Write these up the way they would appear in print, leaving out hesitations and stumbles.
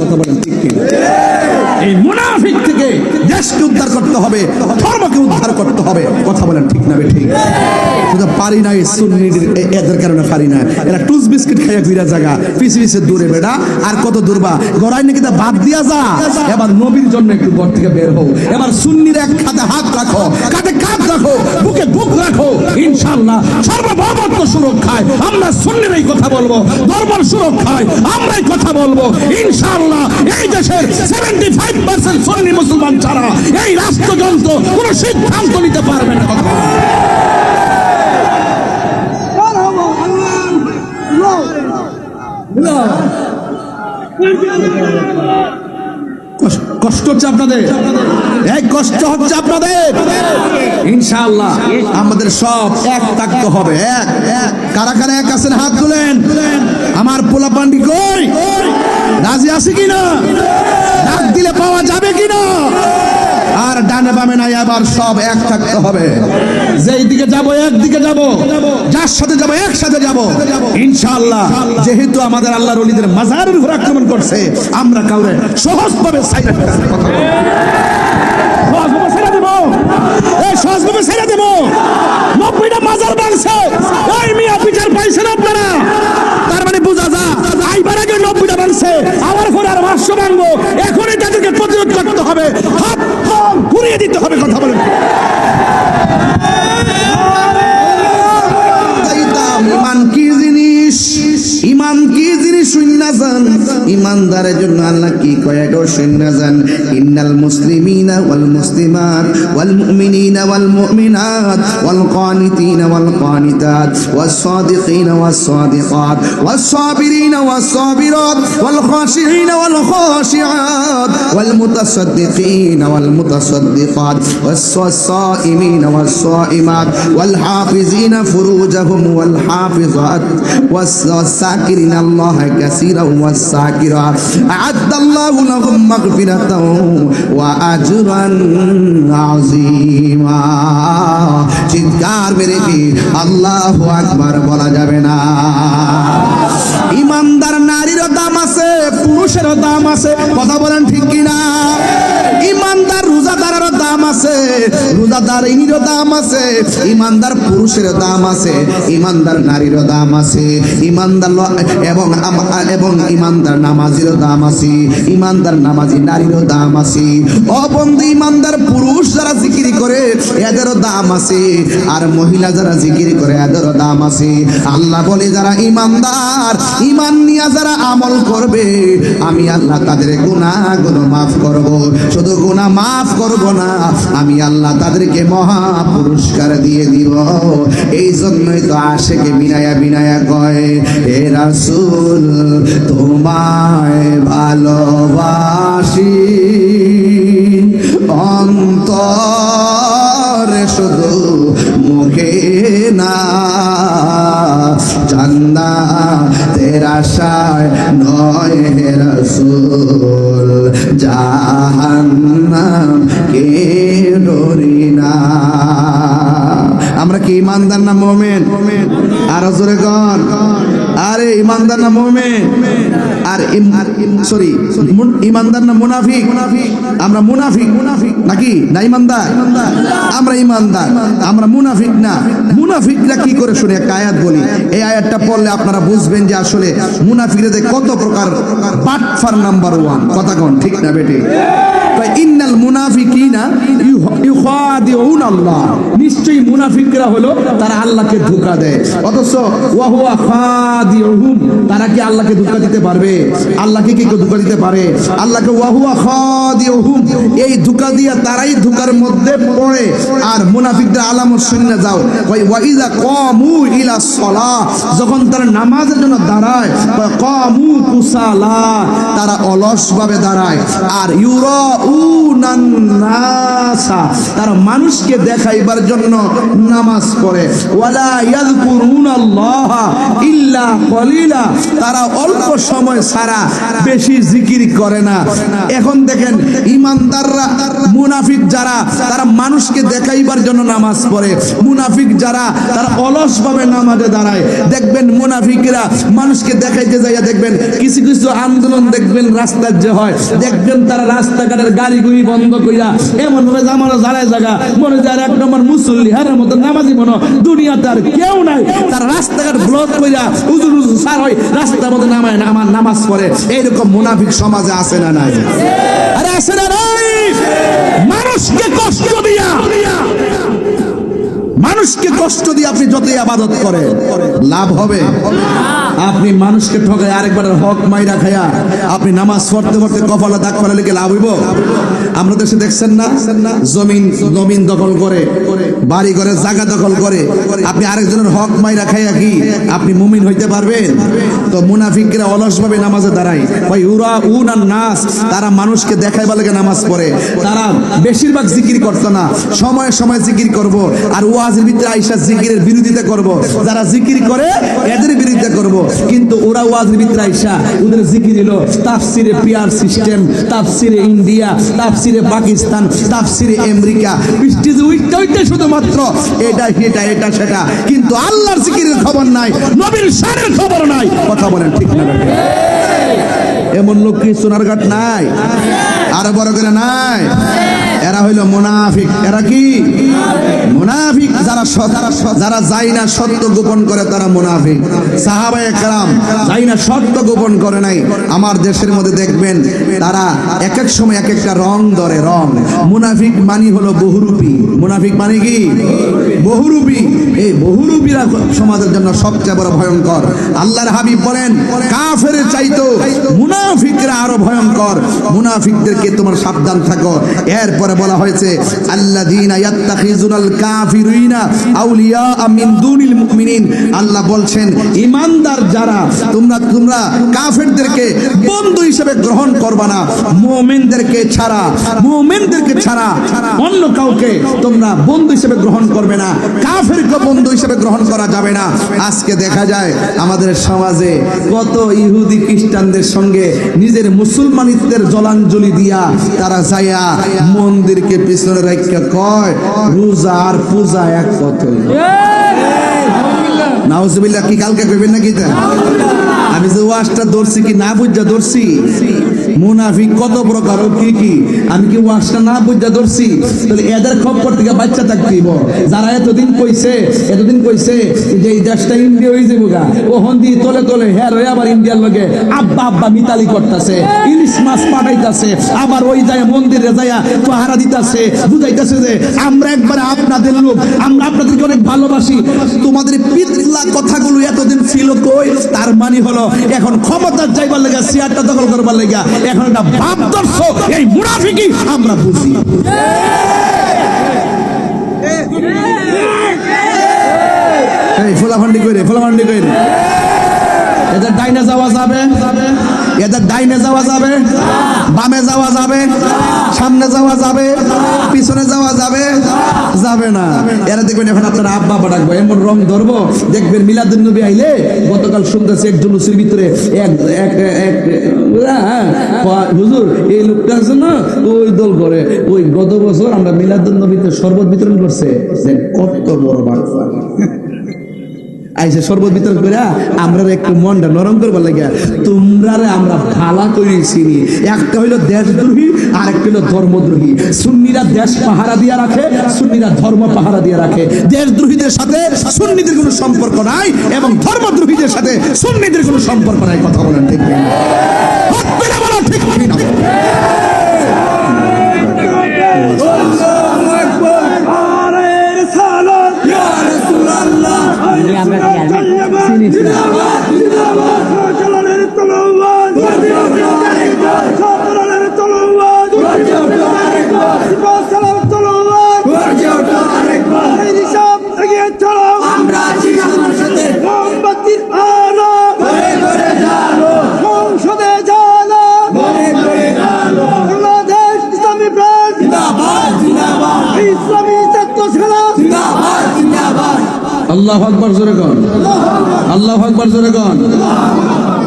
কথা বলেন ঠিক কি? এই মুনাফিক থেকে দেশকে উদ্ধার করতে হবে, ধর্মকে উদ্ধার করতে হবে। কথা বলেন ঠিক না ঠিক? শুধু পারি না, এই সুন্নিদের এদের কারণে পারি না। এরা টুস বিস্কিট খাইয়া ফিরা জায়গা পিছে পিছে দূরে বেড়া। আর কত দূরবা গড়াই নাকি তা বাদ দিয়া যা। এবার নবীর জন্য একটু ঘর থেকে বের হও। এবার সুন্নির এক খাতে হাত রাখো, কাঁধে কাঁধ রাখো, বুকে বুক রাখো। ইনশাআল্লাহ সার্বভৌমত্ব সুরক্ষায় আমরা সুন্নিরাই কথা বলবো, ধর্মের সুরক্ষায় আমরাই কথা বলবো। ইনশাআল্লাহ এই দেশের 75% সুন্নি মুসলমান ছাড়া এই রাষ্ট্রযন্ত্র কোনো সিদ্ধান্ত নিতে পারবে না। কষ্ট হচ্ছে আপনাদের, এক কষ্ট হচ্ছে আপনাদের। ইনশাআল্লাহ আমাদের সব এক থাকতে হবে। এক কারা কারা এক আছেন হাত তুলেন। আমার পোলা পান্ডি কই, রাজি আছে কিনা? ডাক দিলে পাওয়া যাবে কিনা? আর ডানে বামে নাই, আবার সব এক থাকতে হবে। যেই দিকে যাব একদিকে যাব, যার সাথে যাব একসাথে যাব ইনশাআল্লাহ। যেহেতু আমাদের আল্লাহর ওলিদের মাজারের উপর আক্রমণ করছে, আমরা কাউরে সহজভাবে সাইরা দেব, সহজভাবে দেব, এই সহজভাবে সাইরা দেব। 90টা মাজার ভাঙছে, এই মিয়া বিচার পাইছেন আপনারা? তার মানে বোঝা যা আইবার আগে 90টা ভাঙছে, আমার পরে আর 500 ভাঙবো। এখনই তাদেরকে প্রতিরোধ করতে হবে, হাত ঘুরিয়ে দিতে হবে। কথা বলেন ইমান কি জিনিস? ইমান কি জিনিস শুননা জান। ইমানদারের জন্য আল্লাহ কি কয় গো শুননা জান। ইন্নাল মুসলিমিনা ওয়াল মুসলিমাত ওয়াল মুমিনিনা ওয়াল মুমিনাত ওয়াল কানিতিনা ওয়াল কানিতাত ওয়াস সাদিকিনা ওয়াস সাদিকাত ওয়াস সাবিরিনা ওয়াস সাবিরাত ওয়াল খাশিঈনা ওয়াল খাশিআত ওয়াল মুতাসাদ্দিকিনা ওয়াল মুতাসাদ্দিকাত ওয়াস সাইমিনা ওয়াস সাইমাত ওয়াল হাফিজিনা ফুরুজাহুম ওয়াল হাফিজাত ওয়াস সাকিরিনা আল্লাহ কাসীরান ওয়াস সাকিরাত আ'আদাল্লাহু লাহুম মাগফিরাতাও ওয়া আজরান আযীমা। চিৎকার মেরে কি আল্লাহু আকবার বলা যাবে না? ইমানদার নারীরও দাম আছে, পুরুষেরও দাম আছে। কথা বলেন ঠিক কিনা? ইমানদার রোজাদারেরও দাম আছে, রোজাদারিনীরও দাম আছে। ইমানদার পুরুষেরও দাম আছে, ইমানদার নারীরও দাম আছে। ইমানদার এবং ইমানদার নামাজিরও দাম আছে, ইমানদার নামাজি নারীরও দাম আছে। অবন্ধ ইমানদার পুরুষ যারা জিকির করে এদেরও দাম আছে, আর মহিলা যারা জিকির করে এদেরও দাম আছে। আল্লাহ বলে যারা ইমানদার, ইমান নিয়ে যারা আমল করবে, আমি আল্লাহ তাদের গুনাহগুলো মাফ করব। শুধু গুনাহ মাফ করব না, আমি আল্লাহ তাদেরকে মহা পুরস্কার দিয়ে দিব। এই জন্যই তো আশেকে বিনায়া বিনায়া কয়, হে রাসূল তোমায় ভালোবাসি অন্তরে শুধু মুখে না, জান্নাতের আশায় নয় হে রাসূল, জাহান্নাম কে ডরি না। আমরা কি ইমানদার না মুমিন? আরো জোরে কর, আরে ইমানদার না মুমিন? আর সরি ইমানদার না মুনাফিক? আমরা মুনাফিক নাকি না ইমানদার? আমরা ইমানদার, আমরা মুনাফিক না। মুনাফিকরা কি করে শুনে একটা আয়াত বলি, এই আয়াতটা পড়লে আপনারা বুঝবেন যে আসলে মুনাফিকদের কত প্রকার। পাটফার নাম্বার 1। কথা কোন ঠিক না বেটি? ইন্নাল মুনাফিকিনা ইউখাদিউনা আল্লাহ, নিশ্চয়ই মুনাফিকরা হলো তারা আল্লাহকে ধোঁকা দেয়। অথচ ওয়া হুয়া খাদিউহুম, তারা কি আল্লাহকে ধোঁকা দিতে পারবে? আল্লাহকে কি কেউ ধোঁকা দিতে পারে? আল্লাহকে ওয়া হুয়া খাদিউহুম, এই ধোঁকা দিয়া তারাই ধোঁকার মধ্যে পড়ে। আর মুনাফিকদের আলামত শুনে যাও, ওয়া ইযা কামু ইলা সালাহ, যখন তারা নামাজের জন্য দাঁড়ায়, কামু কুসালা, তারা অলসভাবে দাঁড়ায়। আর ইউরা ইউরাউনান নাসা, তারা মানুষকে দেখাইবার জন্য নামাজ পড়ে। ওয়ালা ইয়াযকুরুনাল্লাহ ইল্লা কলিলা, তারা অল্প সময় ছাড়া বেশি জিকির করে না। এখন দেখেন ইমানদাররা, মুনাফিক যারা, তারা মানুষকে দেখাইবার জন্য নামাজ পড়ে। মুনাফিক যারা, তারা অলসভাবে নামাজে দাঁড়ায়। দেখবেন মুনাফিকরা মানুষকে দেখাইতে যাইয়া দেখবেন কিছু কিছু আন্দোলন দেখবেন রাস্তার যে হয়, দেখবেন তারা রাস্তাঘাটের গাড়িগুড়ি বন্ধ কইরা এমন ভাবে জামানো জায়গায় জায়গা মনে যায় এক নম্বর মুসল্লি হারের মতো নামাজি মনে দুনিয়াতে আর কেউ নাই, তারা রাস্তাঘাট ব্লক কইরা উজুর উজুর সার হয় রাস্তার মধ্যে নামায় না আমার নামাজ পড়ে। এইরকম মুনাফিক সমাজে আছে না নাই? আরে আছে না নাই? মানুষকে কষ্ট দিয়া, মানুষকে কষ্ট দিয়ে আপনি যতই ইবাদত করেন লাভ হবে? আপনি মানুষকে ঠকায় আরেকবার হক মাইরা খায়া আপনি নামাজ পড়তে পড়তে কপালে দাগ ফেলে লিখে লাভ হইব? আমরা দেশে দেখছেন না, জমিন দখল করে, বাড়ি করে জায়গা দখল করে, আপনি আরেকজনের হক মাইরা খাইয়া কি আপনি মুমিন হইতে পারবেন? তো মুনাফিকরা অলসভাবে নামাজে দাঁড়ায়। ভাই ইউরাউনান নাস, তারা মানুষকে দেখাইবার লাগে নামাজ পড়ে। তারা বেশিরভাগ জিকির করতো না, সময়ে সময়ে জিকির করব, আর ওয়াজের ভিতরে আইসা জিকিরের বিরোধিতা করব। যারা জিকির করে এদের বিরোধিতা করব। কিন্তু ওরা ওয়াজের ভিতরে আইসা ওদের জিকির হলো তাফসিরে পিয়ার সিস্টেম, তাফসিরে ইন্ডিয়া, তাফসিরে পাকিস্তান, তাফসিরে আমেরিকা, বৃষ্টিতে ওইটা শুধুমাত্র এটা সেটা এটা সেটা, কিন্তু আল্লাহর জিকিরের খবর নাই, নবীর শানের খবর নাই। কথা বলেন ঠিক না? এমন লোক কি সোনারঘাট নাই? আরো বড় করে নাই? এরা হইল মুনাফিক। এরা কি মুনাফিক? যারা যাই না সত্য গোপন করে তারা মুনাফিক। সাহাবায়ে কেরাম যাই না সত্য গোপন করে নাই। আমার দেশের মধ্যে দেখবেন তারা এক এক সময় এক একটা রং ধরে। রং মুনাফিক মানি হলো বহুরূপী। মুনাফিক মানে কি? বহুরূপী। এই বহুরূপীরা সমাজের জন্য সবচেয়ে বড় ভয়ঙ্কর। আল্লাহর হাবিব বলেন কাফের চাইতো মুনাফিকরা আরো ভয়ঙ্কর। মুনাফিকদেরকে তোমার সাবধান থাকো। এরপরে বলা হয়েছে আল্লাযীনা ইয়াত্তাখিযুনাল কাফিরিনা আউলিয়া মিন দুনিল মুমিনিন। আল্লাহ বলছেন ঈমানদার যারা, তোমরা কাফেরদেরকে বন্ধু হিসেবে গ্রহণ করবা না। মুমিনদেরকে ছাড়া অন্য কাউকে তোমরা বন্ধু হিসেবে গ্রহণ করবে না। কাফেরকে বন্ধু হিসেবে গ্রহণ করা যাবে না। আজকে দেখা যায় আমাদের সমাজে কত ইহুদি খ্রিস্টানদের সঙ্গে নিজের মুসলমানিত্বের জলাঞ্জলি দিয়া তারা যায়া মন্দিরকে পিছনে রাখিয়া কয় রোজা আর পূজা এক কথাই। নাউজুবিল্লাহ। কি কালকে কইবেন নাকি? আমি যে ওয়াজটা ধরছি কি না বুঝা ধরছি? মুনাফিক কত প্রকার কি কি আমি কি ওয়াজটা না বুঝা ধরছি? তাহলে এদের খবর থেকে বাচ্চা থাকতেইব। যারা এতদিন কইছে যে এই দেশটা ইন্ডিয়া হয়ে যাবো গা, ওহন দিয়ে তলে তলে হের হয়ে আবার ইন্ডিয়ার লগে আব্বা আব্বা মিতালি করতেছে, ইলিশ মাছ পাঠাইতেছে, আবার ওই যায় মন্দিরে যাইয়া পাহারা দিতেছে, বুঝাইতেছে যে আমরা একবারে আপনাদের লোক, আমরা আপনাদেরকে অনেক ভালোবাসি। তোমাদের পিতলা কথাগুলো এতদিন ছিল কই? তার মানে হলো এখন ক্ষমতার যাইবার লেগা, চেয়ারটা দখল করবার লেগা এখন একটা ভাব দর্শক। এই মুনাফিকই আমরা বুঝি। এই ফোলাফান্ডি কইরে এদের ডাইনে যাওয়া যাবে, এদের ডাইনে যাওয়া যাবে, বামে যাওয়া যাবে, সামনে যাওয়া যাবে, পিছনে যাওয়া যাবে যাবে না। এরা দেখবেন এখন আপনারা আব্বা ডাকবো, এমন রং ধরবো। দেখবেন মিলাদুন নবী আইলে গতকাল শুনতেছি এক জুলুসের ভিতরে হুজুর এই লোকটা আছে না ওই দল করে, ওই গত বছর আমরা মিলাদুন নবীতে শরবত বিতরণ করছে। কত বড় বার্তা আইসে শরবত বিতরণ করে আমরা একটু মনটা নরম করবার লাগে। তোমরা আমরা ভালা করেছি। একটা হইলো দেশদ্রোহী আর একটা হইলো ধর্মদ্রোহী। সুন্নিরা দেশ পাহারা দিয়ে রাখে, সুন্নিরা ধর্ম পাহারা দিয়ে রাখে। দেশদ্রোহীদের সাথে সুন্নিদের কোনো সম্পর্ক নাই এবং ধর্মদ্রোহীদের সাথে সুন্নিদের কোনো সম্পর্ক নাই। কথা বলেন ঠিক না? ঠিক না? সংসদে জানো আল্লাহু আকবার জোরে কোন, আল্লাহু আকবার জোরে কোন।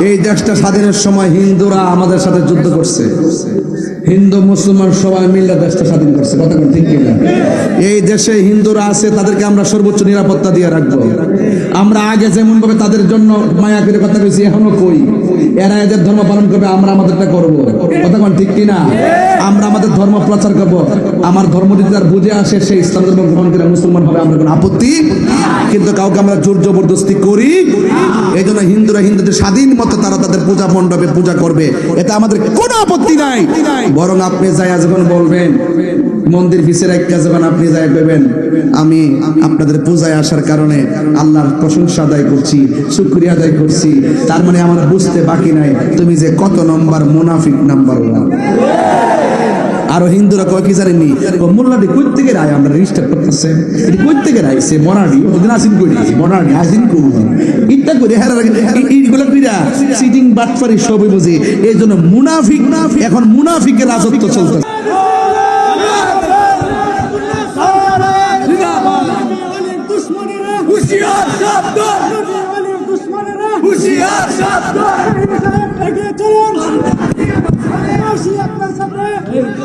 এই দেশটা স্বাধীনের সময় হিন্দুরা আমাদের সাথে যুদ্ধ করছে, হিন্দু মুসলমান সবাই মিলে দেশটা স্বাধীন করছে, কথা বল ঠিক কিনা? এই দেশে হিন্দুরা আছে, তাদেরকে আমরা সর্বোচ্চ নিরাপত্তা দিয়ে রাখবো। আমরা আগে যেমন ভাবে তাদের জন্য মায়া করে কথা কইছি, এখনো কই, এরা এদের ধর্ম পালন করবে, আমরা আমাদেরটা করবো, কথা বল ঠিক কিনা? আমরা আমাদের ধর্ম প্রচার করব। আমার ধর্ম যদি তার বুঝে আসে, সেই ইসলাম ধর্ম গ্রহণ করে মুসলমান হবে, আমরা কোনো আপত্তি, কিন্তু কাউকে আমরা জোর জবরদস্তি করি। এই জন্য হিন্দুরা হিন্দুদের স্বাধীন মতো তারা তাদের পূজা মণ্ডপে পূজা করবে, এটা আমাদের কোনো আপত্তি নাই। বরং আপনি যাই যখন বলবেন মন্দির ভিসের একটা, যখন আপনি যাই করবেন আমি আপনাদের পূজায় আসার কারণে আল্লাহর প্রশংসা আদায় করছি, শুকরিয়া আদায় করছি, তার মানে আমার বুঝতে বাকি নাই তুমি যে কত নম্বর মুনাফিক নাম্বার 1। আরো হিন্দুরা কয় কি জানেননি, মোল্লাটি কই থেকে রায় আমরা রেজিস্টার করতেছে, এটি কই থেকে রায় সে বনাডি ওদিন আসিন করি, বনাডি আসিন করি ইটা করে এইগুলো কইরা সিটিং বাটফারি সবই বুঝি। এই জন্য মুনাফিক, এখন মুনাফিকের রাজত্ব চলতেছে।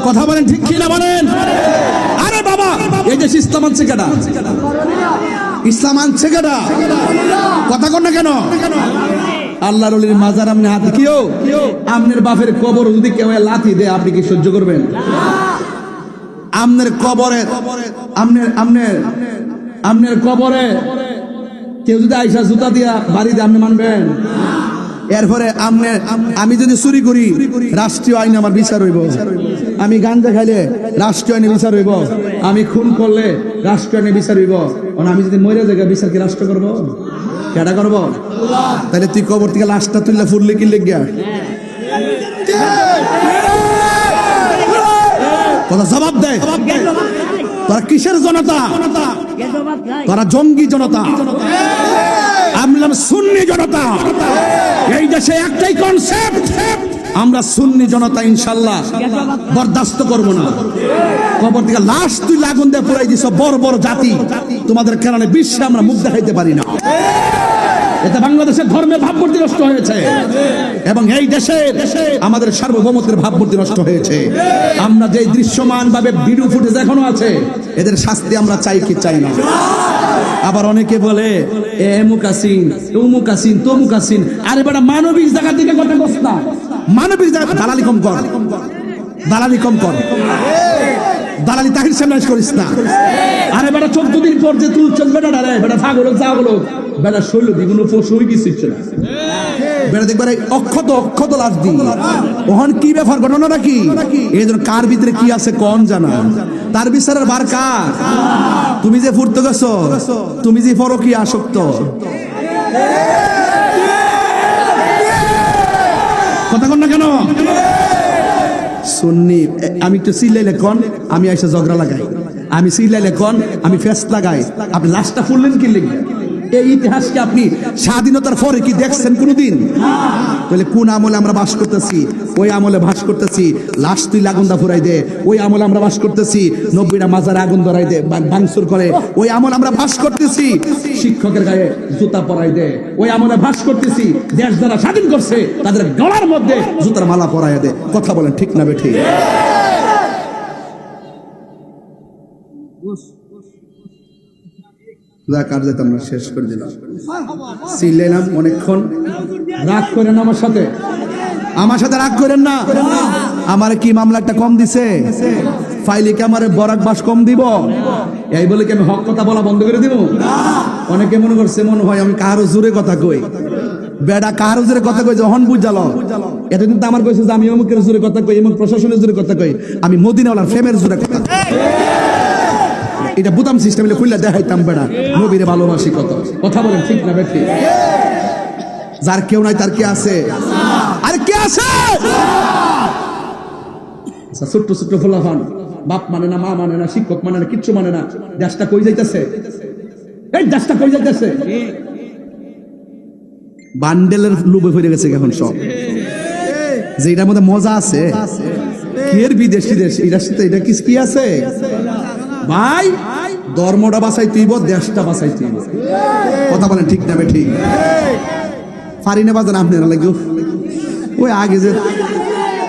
কথা বলেন ঠিক কিনা বলেন? আরে বাবা, এই যে ইসলাম আনছে কেডা? ইসলাম আনছে কেডা? কথা কন না কেন? আল্লাহর ওলির মাজার আমনে হাতে কিও, আমনের বাপের কবর যদি কেউ লাথি দেয় আপনি কি সহ্য করবেন? আমনের কবরে, আমনের কবরে কেউ যদি আইসা জুতা দিয়া বাড়ি দিয়ে আপনি মানবেন? এরপরে আমি যদি চুরি করি রাষ্ট্রীয় আইনে আমার বিচার হইব, আমি গাঞ্জা খাইলে রাষ্ট্রীয় আইনে বিচার হইব, আমি খুন করলে রাষ্ট্রীয় আইনে বিচার হইব। আমি যদি মরে যাই বিচার কি রাষ্ট্র করবো? কেডা করবো? তাহলে তুই কবর থেকে লাশটা তুললে ফুললে কি লেগে কথা জবাব দেয়? তোরা কিসের জনতা? তোরা জঙ্গি জনতা, আমি সুন্নি জনতা। এই দেশে একটাই কনসেপ্ট, আমরা সুন্নি জনতা ইনশাল্লাহ বরদাস্ত করব না। কবর থেকে লাশ তুই আগুন দিয়ে পুরাই দিছ, বড় বড় জাতি, তোমাদের কারণে বিশ্বে আমরা মুখ দেখাইতে পারি না। এতে বাংলাদেশের ধর্মের ভাবমূর্তি নষ্ট হয়েছে এবং এই দেশে আমাদের সার্বভৌমত্বের ভাবমূর্তি নষ্ট হয়েছে। আমরা যে দৃশ্যমান ভাবে ভিডিও ফুটেজ এখনো আছে, এদের শাস্তি আমরা চাই কি চাই না। আবার অনেকে বলে এমুক আসিন, তমুক আসিন, তমুক আসিন। আরে বেটা, মানবিক জায়গা থেকে কথা বস না, মানবিক জায়গা দালালি কম কর, দালালি কম কর, দালালি তাহির সামনে করিস না। আরে বেটা, 14 দিন পর যে তুই চলবে না রে বেটা, ছাগল ছাগল বেটা, শৈল দ্বিগুণ পশু হয়ে গেছে না বেটা, দেখবে অক্ষত অক্ষত লাশ দি ওহন কি ব্যাপার, ঘটনাটা কি? এই জন্য কার ভিতরে কি আছে কোন জানা, তার বিচারের বার কার? তুমি যে ফুটতে গেছো, তুমি যে ফরকি আসক্ত, কথা কন না কেন? সুন্নি আমি একটু চিল্লাইলে কোন, আমি এসে ঝগড়া লাগাই, আমি চিল্লাইলে কোন, আমি ফেস্ট লাগাই। আপনি লাশটা ফুললেন কি লিখবেন? এই ইতিহাসকে আপনি স্বাধীনতার পরে কি দেখছেন কোনদিন? তাহলে কোন আমলে আমরা বাস করতেছি? ওই আমলে বাস করতেছি লাশ তুই আগুন দা ফুরাই দে, ওই আমলে আমরা বাস করতেছি 90টা মাজারে আগুন ধরাই দে, ভাঙচুর করে, ওই আমলে আমরা বাস করতেছি শিক্ষকের গায়ে জুতা পরাই দে, ওই আমলে বাস করতেছি দেশ যারা স্বাধীন করছে তাদের গলার মধ্যে জুতার মালা পরাই দে। কথা বলেন ঠিক না বেঠি? শেষ করে দিলাম, চিল্লাইলাম অনেকক্ষণ। রাগ করেন আমার সাথে, আমার সাথে রাগ করেন না। আমার কি মামলা একটা কম দিছে? ফাইলে কি আমার বরাক বাস কম দিব? এই বলে কি আমি হক কথা বলা বন্ধ করে দিব? অনেকে মনে করছে মনে হয় আমি কারো জোরে কথা কই। বেড়া, কারো জোরে কথা কই যখন বুঝালো, এটা কিন্তু আমার কইছে যে আমি অমুকের জোরে কথা কই, এমন প্রশাসনের জোরে কথা কই, আমি মদিনাওয়ালার ফেমের জোরে কথা কই। এটা বুতাম সিস্টেম খুললে দেখাইতাম বেড়া নবীরে ভালোবাসি কত। কথা বলেন ঠিক না বেঠি? যার কেউ নাই তার কে আছে? আর কে আছে? ছোট্ট ছোট্ট ফুলাফান, বাপ মানে না, মা মানে না, শিক্ষক মানে না, কিচ্ছু মানে না। দেশটা কই যাইতেছে? এই দেশটা কই যাইতেছে? বান্ডেলের লোভে হয়ে গেছে এখন সব, যে এটার মধ্যে মজা আছে। কি এর বিদেশি দেশ, এটার সাথে এটা কি আছে ভাই? ধর্মটা বাঁচাই তুইব, দেশটা বাঁচাই তুইব। কথা বলেন ঠিক না ঠিক? পারি না বাজান আপনারা লাগে ওই আগে যে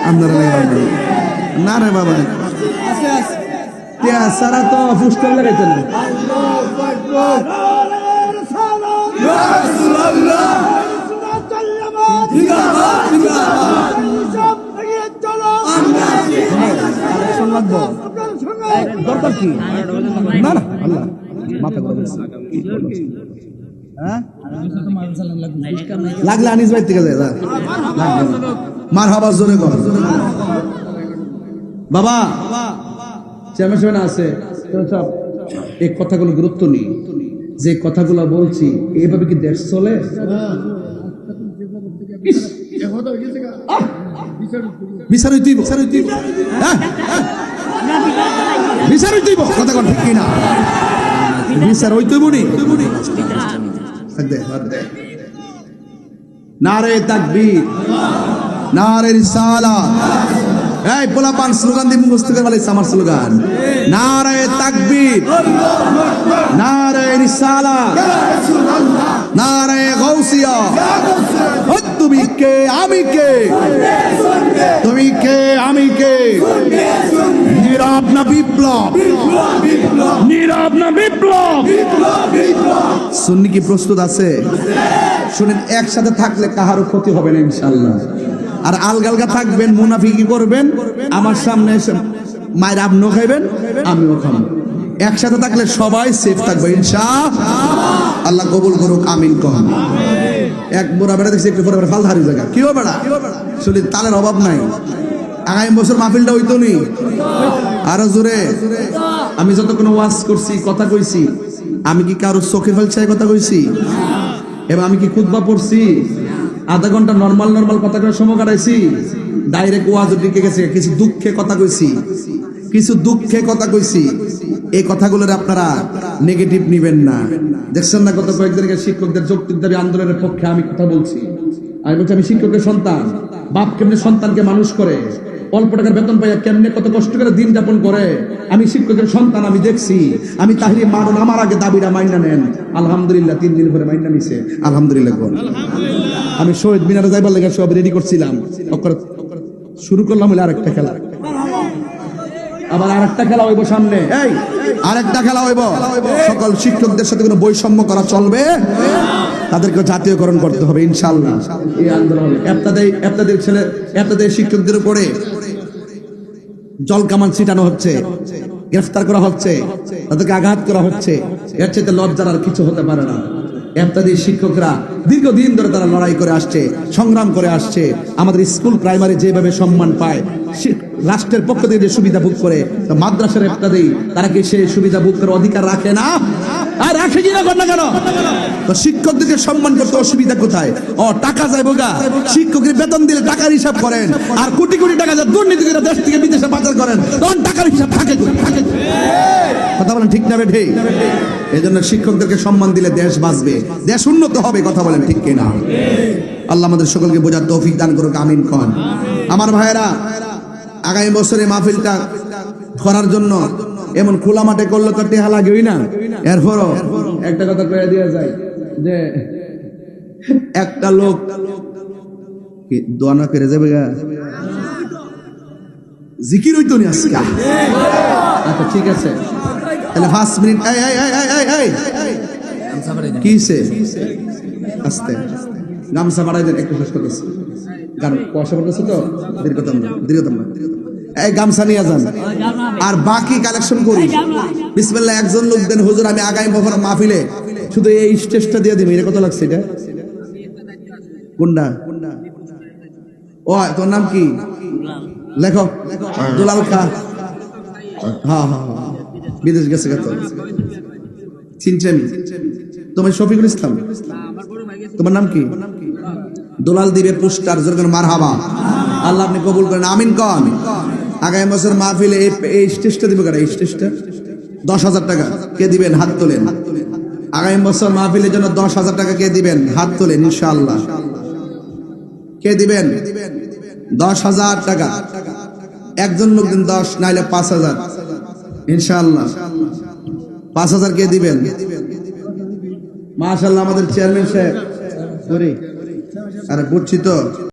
আপনারা লাগে না রে বাবা, সারা তো ফুস্টার লাগাইতে না। দরকার কি না না আল্লাহ মাথা করে লাগলে আনিস ভাই থেকে যায় মার হাবা জোরে কর বাবা। চেয়ারম্যান আছে সব এই কথাগুলো গুরুত্ব নেই, যে কথাগুলো বলছি এইভাবে কি দেশ চলে? কথা কন ঠিক কিনা? বিচার হইতেইব নি। নারে তাকবীর, নারে রিসালাত। এই পোলাপান স্লোগান দিয়ে মুখস্থ করে বলে আমার স্লোগান, নারে তাকবীর, নারে রিসালাত, নারে গাউসিয়া। তুমি কে আমি কে, তুমি কে আমি কে? নীরব না বিপ্লব, নীরব না বিপ্লব। সুন্নি কি প্রস্তুত আছে? শুনেন, একসাথে থাকলে কাহারও ক্ষতি হবে না ইনশাআল্লাহ। আর আলগালগা থাকবেন, মুনাফিকি করবেন, আমার সামনে এসে মায়ের আপনিও খাইবেন আমিও খাবো। একসাথে থাকলে সবাই সেফ থাকবে ইনশাআল্লাহ। আল্লাহ কবুল করুক, আমিন কহ। এক বুড়া বেড়া দেখছি একটু পরে ফাল হারি জায়গা কি বেড়া শুনি তালের অভাব নাই। আগামী বছর মাহফিলটা হইতো নি আরো জোরে। আমি যত কোনো ওয়াজ করছি, কথা কইছি, আমি কি কারো চোখে ফেলছে কথা কইছি? এবং আমি কি খুতবা পড়ছি? আধা ঘন্টা নর্মাল কথা করে সময় কাটাইছি? ডাইরেক্ট ওয়াজ দিকে গেছে। কিছু দুঃখে কথা কইছি, কিছু দুঃখে কথা কইছি। এই কথাগুলোর আপনারা নেগেটিভ নিবেন না। দেখছেন না গত কয়েকদিন আগে শিক্ষকদের যৌক্তিক দাবি আন্দোলনের পক্ষে আমি কথা বলছি। আমি বলছি আমি শিক্ষকের সন্তান, বাপ কেমনে সন্তানকে মানুষ করে, অল্প টাকার বেতন পাইয়া কেমনে কত কষ্ট করে দিন যাপন করে। আমি শিক্ষকের সন্তান, আমি দেখছি। আমি তাহলে মানুন আমার আগে দাবিটা মাইনা নেন। আলহামদুলিল্লাহ 3 দিন পরে মাইনা নিছে, আলহামদুলিল্লাহ। আমি শহীদ মিনারে যাইবার লেগে সব রেডি করছিলাম, শুরু করলাম হলে আরেকটা খেলা, আবার আরেকটা খেলা হইব সামনে। এই আরেকটা খেলা হইব, সকল শিক্ষকদের সাথে কোনো বৈষম্য করা চলবে, তাদেরকে জাতীয়করণ করতে হবে ইনশাআল্লাহ। এই আন্দোলন আপনাদের শিক্ষকদের উপরে জল কামান ছিটানো হচ্ছে, গ্রেফতার করা হচ্ছে, তাদেরকে আঘাত করা হচ্ছে। এর চাইতে লজ্জার আর কিছু হতে পারে না। এফতাদের শিক্ষকরা দীর্ঘদিন ধরে তারা লড়াই করে আসছে, সংগ্রাম করে আসছে। আমাদের স্কুল প্রাইমারি যেভাবে সম্মান পায়, রাষ্ট্রের পক্ষ থেকে যে সুবিধা ভোগ করে, মাদ্রাসার এফতাদি তারা কি সেই সুবিধা ভোগ করার অধিকার রাখে না? আর রাখে কিনা না কেন? তো শিক্ষকদেরকে সম্মান করতে অসুবিধা কোথায়? টাকা যায় বোগা, শিক্ষকের বেতন দিলে টাকার হিসাব করেন, আর কোটি কোটি টাকা যা দুর্নীতি করে দেশ থেকে বিদেশে পাচার করেন, তখন টাকার হিসাব থাকে। কথা বলেন ঠিক না বেঠে? এই জন্য শিক্ষকদেরকে সম্মান দিলে দেশ বাঁচবে, দেশ উন্নত হবে। কথা বলেন ঠিক কিনা? আল্লাহ আমাদের সকলকে বোঝার তৌফিক দান করুক, আমিন খান। আমার ভাইয়েরা, আগামী বছরে মাহফিলটা করার জন্য এমন খোলা মাঠে করলে তো টেহা লাগেই না। এরপরও একটা কথা কয়ে দেওয়া যায় যে একটা লোক দোয়া না করে যাবে, জিকির হইতো নি আজকে। আচ্ছা ঠিক আছে, তাহলে 5 মিনিট। কিসে আস্তে গামছা বাড়াই দেন, একটু শেষ করতেছি, কারণ পয়সা পড়তেছে তো। দীর্ঘতম এই গামছা নিয়ে যান, আর বাকি কালেকশন করি। বিসমিল্লাহ। একজন লোক দেন, হুজুর আমি আগামী বছর মাহফিলে শুধু এই স্টেজটা দিয়ে দিবি। এটা কত লাগছে? এটা কোনটা? ও তোর নাম কি? লেখো। দুলাল খা। হ্যাঁ, বিদেশ গেছে কত চিনছেন? তোমার শফিকুল ইসলাম, তোমার নাম কি? দুলাল দিবে পোস্টার, জোর মারহাবা। আল্লাহ আপনি কবুল করেন, আমিন কন। আগামী বছর মাহফিলে এই স্টেজটা দিবে কারা? এই স্টেজটা 10,000 টাকা কে দিবেন? হাত তোলেন। আগামী বছর মাহফিলের জন্য 10,000 টাকা কে দিবেন? হাত তোলেন ইনশাআল্লাহ। কে দিবেন? 10,000 টাকা। একজন লোক দিন 10, নাইলে 5,000 ইনশাআল্লাহ। 5,000 কে দিবেন? মাশাআল্লাহ আমাদের চেয়ারম্যান সাহেব। আরে বুঝছি তো।